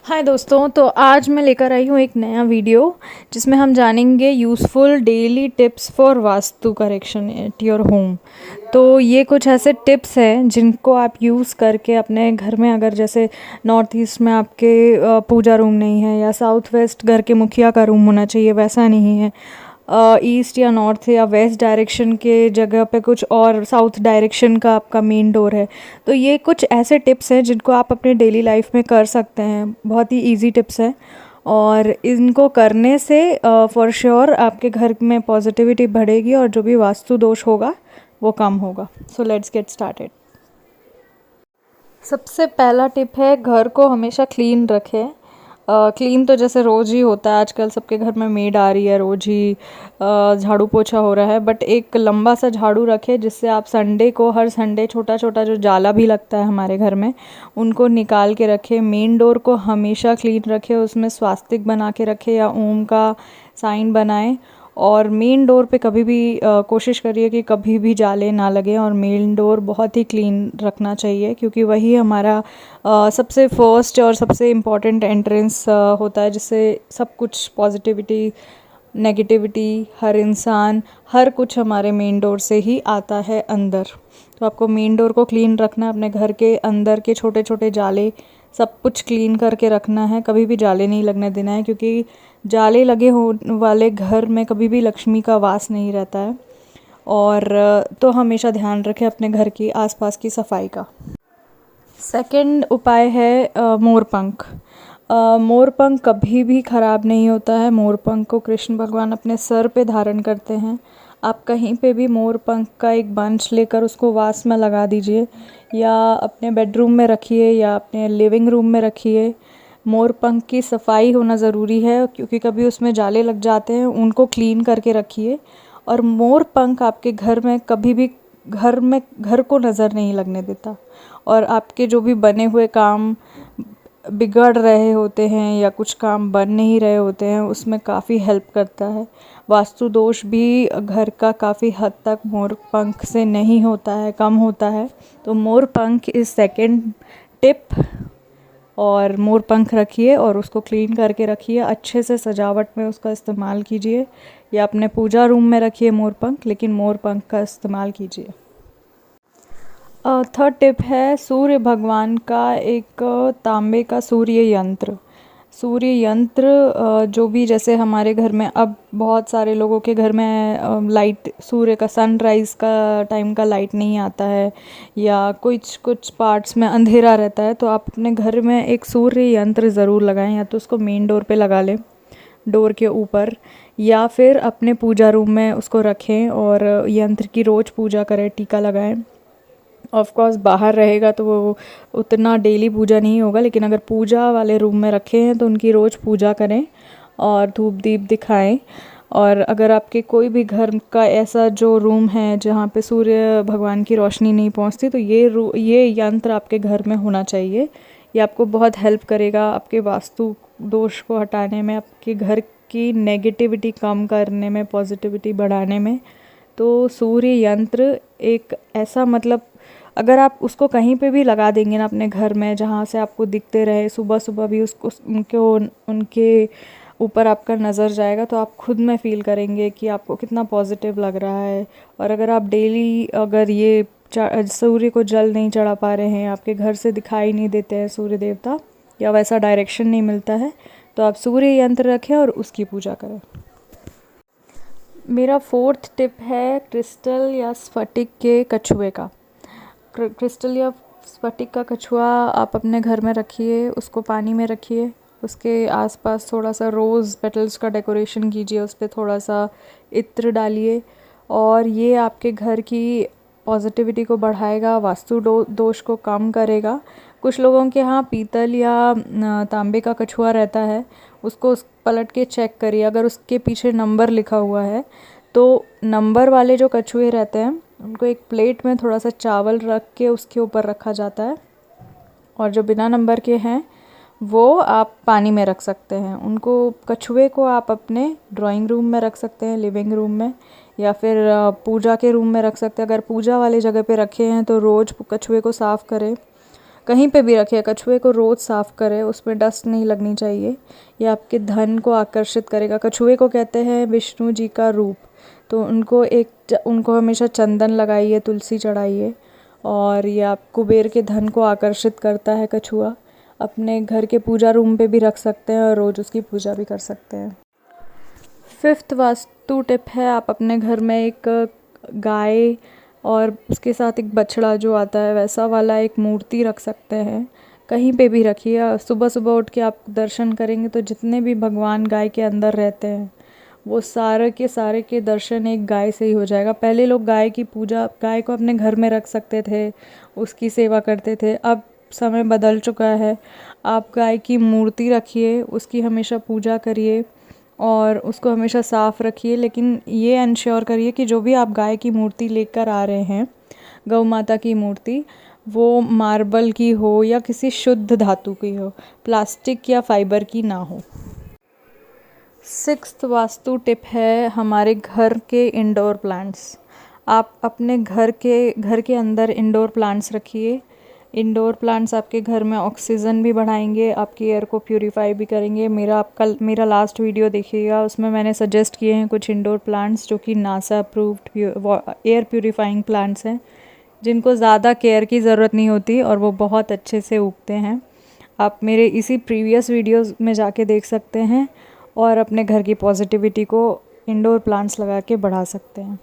हाय दोस्तों, तो आज मैं लेकर आई हूँ एक नया वीडियो जिसमें हम जानेंगे useful daily tips for vastu correction at your home. तो ये कुछ ऐसे टिप्स हैं जिनको आप यूज़ करके अपने घर में, अगर जैसे नॉर्थ ईस्ट में आपके पूजा रूम नहीं है या साउथ वेस्ट घर के मुखिया का रूम होना चाहिए, वैसा नहीं है, ईस्ट या नॉर्थ या वेस्ट डायरेक्शन के जगह पे कुछ और साउथ डायरेक्शन का आपका मेन डोर है, तो ये कुछ ऐसे टिप्स हैं जिनको आप अपने डेली लाइफ में कर सकते हैं। बहुत ही इजी टिप्स हैं और इनको करने से फॉर श्योर आपके घर में पॉजिटिविटी बढ़ेगी और जो भी वास्तु दोष होगा वो कम होगा। So let's get started. सबसे पहला टिप है, घर को हमेशा क्लीन रखें। क्लीन तो जैसे रोज़ ही होता है, आजकल सबके घर में मेड आ रही है, रोज़ ही झाड़ू पोछा हो रहा है, बट एक लंबा सा झाड़ू रखें जिससे आप संडे को, हर संडे छोटा छोटा जो जाला भी लगता है हमारे घर में, उनको निकाल के रखें। मेन डोर को हमेशा क्लीन रखें, उसमें स्वास्तिक बना के रखें या ओम का साइन बनाएं। और मेन डोर पे कभी भी कोशिश करिए कि कभी भी जाले ना लगे, और मेन डोर बहुत ही क्लीन रखना चाहिए क्योंकि वही हमारा सबसे फर्स्ट और सबसे इम्पॉर्टेंट एंट्रेंस होता है, जिससे सब कुछ पॉजिटिविटी, नेगेटिविटी, हर इंसान, हर कुछ हमारे मेन डोर से ही आता है अंदर। तो आपको मेन डोर को क्लीन रखना है, अपने घर के अंदर के छोटे छोटे जाले सब कुछ क्लीन करके रखना है, कभी भी जाले नहीं लगने देना है क्योंकि जाले लगे हो वाले घर में कभी भी लक्ष्मी का वास नहीं रहता है। और तो हमेशा ध्यान रखें अपने घर की आसपास की सफाई का। सेकंड उपाय है मोरपंख। मोरपंख कभी भी ख़राब नहीं होता है। मोरपंख को कृष्ण भगवान अपने सर पे धारण करते हैं। आप कहीं पे भी मोरपंख का एक बंच लेकर उसको वास में लगा दीजिए, या अपने बेडरूम में रखिए या अपने लिविंग रूम में रखिए। मोरपंख की सफाई होना ज़रूरी है क्योंकि कभी उसमें जाले लग जाते हैं, उनको क्लीन करके रखिए। और मोरपंख आपके घर में कभी भी घर को नज़र नहीं लगने देता, और आपके जो भी बने हुए काम बिगड़ रहे होते हैं या कुछ काम बन नहीं रहे होते हैं उसमें काफ़ी हेल्प करता है। वास्तु दोष भी घर का काफ़ी हद तक मोरपंख से नहीं होता है, कम होता है। तो मोरपंख इज़ सेकंड टिप। और मोरपंख रखिए और उसको क्लीन करके रखिए, अच्छे से सजावट में उसका इस्तेमाल कीजिए, या अपने पूजा रूम में रखिए मोरपंख, लेकिन मोरपंख का इस्तेमाल कीजिए। थर्ड टिप है सूर्य भगवान का एक तांबे का सूर्य यंत्र। सूर्य यंत्र जो भी, जैसे हमारे घर में अब बहुत सारे लोगों के घर में लाइट, सूर्य का सनराइज़ का टाइम का लाइट नहीं आता है, या कुछ पार्ट्स में अंधेरा रहता है, तो आप अपने घर में एक सूर्य यंत्र ज़रूर लगाएं। या तो उसको मेन डोर पे लगा लें, डोर के ऊपर, या फिर अपने पूजा रूम में उसको रखें और यंत्र की रोज़ पूजा करें, टीका लगाएं। ऑफ कोर्स बाहर रहेगा तो वो उतना डेली पूजा नहीं होगा, लेकिन अगर पूजा वाले रूम में रखे हैं तो उनकी रोज़ पूजा करें और धूप दीप दिखाएं। और अगर आपके कोई भी घर का ऐसा जो रूम है जहाँ पे सूर्य भगवान की रोशनी नहीं पहुँचती, तो ये यंत्र आपके घर में होना चाहिए। ये आपको बहुत हेल्प करेगा आपके वास्तु दोष को हटाने में, आपके घर की नेगेटिविटी कम करने में, पॉजिटिविटी बढ़ाने में। तो सूर्य यंत्र एक ऐसा, मतलब अगर आप उसको कहीं पे भी लगा देंगे ना अपने घर में, जहाँ से आपको दिखते रहे, सुबह सुबह भी उसको उनके ऊपर आपका नज़र जाएगा, तो आप खुद में फ़ील करेंगे कि आपको कितना पॉजिटिव लग रहा है। और अगर आप डेली, अगर ये सूर्य को जल नहीं चढ़ा पा रहे हैं, आपके घर से दिखाई नहीं देते हैं सूर्य देवता, या वैसा डायरेक्शन नहीं मिलता है, तो आप सूर्य यंत्र रखें और उसकी पूजा करें। मेरा फोर्थ टिप है क्रिस्टल या स्फटिक के कछुए का। क्रिस्टल या स्फटिक का कछुआ आप अपने घर में रखिए, उसको पानी में रखिए, उसके आसपास थोड़ा सा रोज़ पेटल्स का डेकोरेशन कीजिए, उस पर थोड़ा सा इत्र डालिए, और ये आपके घर की पॉजिटिविटी को बढ़ाएगा, वास्तु दोष को कम करेगा। कुछ लोगों के यहाँ पीतल या तांबे का कछुआ रहता है, उसको पलट के चेक करिए, अगर उसके पीछे नंबर लिखा हुआ है, तो नंबर वाले जो कछुए रहते हैं उनको एक प्लेट में थोड़ा सा चावल रख के उसके ऊपर रखा जाता है, और जो बिना नंबर के हैं वो आप पानी में रख सकते हैं। उनको, कछुए को आप अपने ड्राइंग रूम में रख सकते हैं, लिविंग रूम में, या फिर पूजा के रूम में रख सकते हैं। अगर पूजा वाले जगह पे रखे हैं तो रोज़ कछुए को साफ़ करें, कहीं पे भी रखिए, कछुए को रोज़ साफ़ करें, उसमें डस्ट नहीं लगनी चाहिए। ये आपके धन को आकर्षित करेगा। कछुए को कहते हैं विष्णु जी का रूप, तो उनको हमेशा चंदन लगाइए, तुलसी चढ़ाइए, और ये आप कुबेर के धन को आकर्षित करता है कछुआ। अपने घर के पूजा रूम पे भी रख सकते हैं और रोज़ उसकी पूजा भी कर सकते हैं। 5th वास्तु टिप है, आप अपने घर में एक गाय और उसके साथ एक बछड़ा जो आता है वैसा वाला एक मूर्ति रख सकते हैं। कहीं पे भी रखिए। सुबह सुबह उठ के आप दर्शन करेंगे तो जितने भी भगवान गाय के अंदर रहते हैं वो सारे के दर्शन एक गाय से ही हो जाएगा। पहले लोग गाय की पूजा, गाय को अपने घर में रख सकते थे, उसकी सेवा करते थे। अब समय बदल चुका है। आप गाय की मूर्ति रखिए, उसकी हमेशा पूजा करिए और उसको हमेशा साफ़ रखिए। लेकिन ये इंश्योर करिए कि जो भी आप गाय की मूर्ति लेकर आ रहे हैं, गौ माता की मूर्ति, वो मार्बल की हो या किसी शुद्ध धातु की हो, प्लास्टिक या फाइबर की ना हो। 6th वास्तु टिप है हमारे घर के इंडोर प्लांट्स। आप अपने घर के अंदर इंडोर प्लांट्स रखिए। इंडोर प्लांट्स आपके घर में ऑक्सीजन भी बढ़ाएंगे, आपकी एयर को प्यूरीफाई भी करेंगे। मेरा लास्ट वीडियो देखिएगा, उसमें मैंने सजेस्ट किए हैं कुछ इंडोर प्लांट्स जो कि NASA approved air purifying plants हैं, जिनको ज़्यादा केयर की ज़रूरत नहीं होती और वो बहुत अच्छे से उगते हैं। आप मेरे इसी प्रीवियस वीडियोज़ में जाके देख सकते हैं और अपने घर की पॉजिटिविटी को इंडोर प्लांट्स लगा के बढ़ा सकते हैं।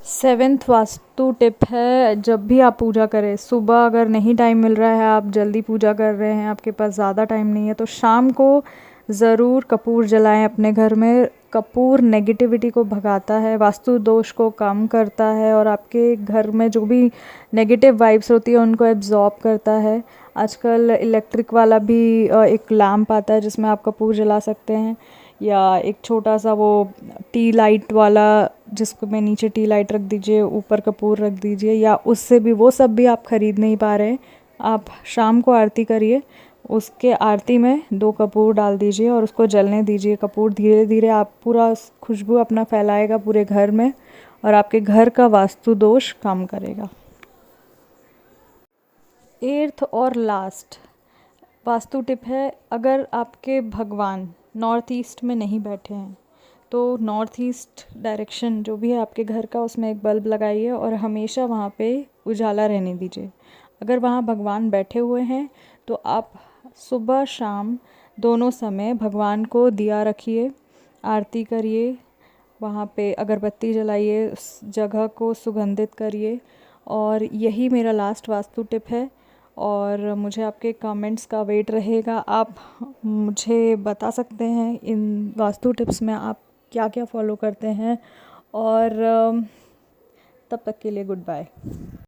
7th वास्तु टिप है, जब भी आप पूजा करें, सुबह अगर नहीं टाइम मिल रहा है, आप जल्दी पूजा कर रहे हैं, आपके पास ज़्यादा टाइम नहीं है, तो शाम को ज़रूर कपूर जलाएं अपने घर में। कपूर नेगेटिविटी को भगाता है, वास्तु दोष को कम करता है और आपके घर में जो भी नेगेटिव वाइब्स होती है उनको एब्जॉर्ब करता है। आजकल इलेक्ट्रिक वाला भी एक लैम्प आता है जिसमें आप कपूर जला सकते हैं, या एक छोटा सा वो टी लाइट वाला जिसको में नीचे टी लाइट रख दीजिए, ऊपर कपूर रख दीजिए, या उससे भी, वो सब भी आप ख़रीद नहीं पा रहे, आप शाम को आरती करिए, उसके आरती में 2 कपूर डाल दीजिए और उसको जलने दीजिए। कपूर धीरे धीरे आप पूरा खुशबू अपना फैलाएगा पूरे घर में और आपके घर का वास्तु दोष कम करेगा। 8th और लास्ट वास्तु टिप है, अगर आपके भगवान नॉर्थ ईस्ट में नहीं बैठे हैं तो नॉर्थ ईस्ट डायरेक्शन जो भी है आपके घर का, उसमें एक बल्ब लगाइए और हमेशा वहाँ पे उजाला रहने दीजिए। अगर वहाँ भगवान बैठे हुए हैं तो आप सुबह शाम दोनों समय भगवान को दिया रखिए, आरती करिए, वहाँ पे अगरबत्ती जलाइए, उस जगह को सुगंधित करिए। और यही मेरा लास्ट वास्तु टिप है और मुझे आपके कमेंट्स का वेट रहेगा। आप मुझे बता सकते हैं इन वास्तु टिप्स में आप क्या क्या फॉलो करते हैं। और तब तक के लिए गुड बाय।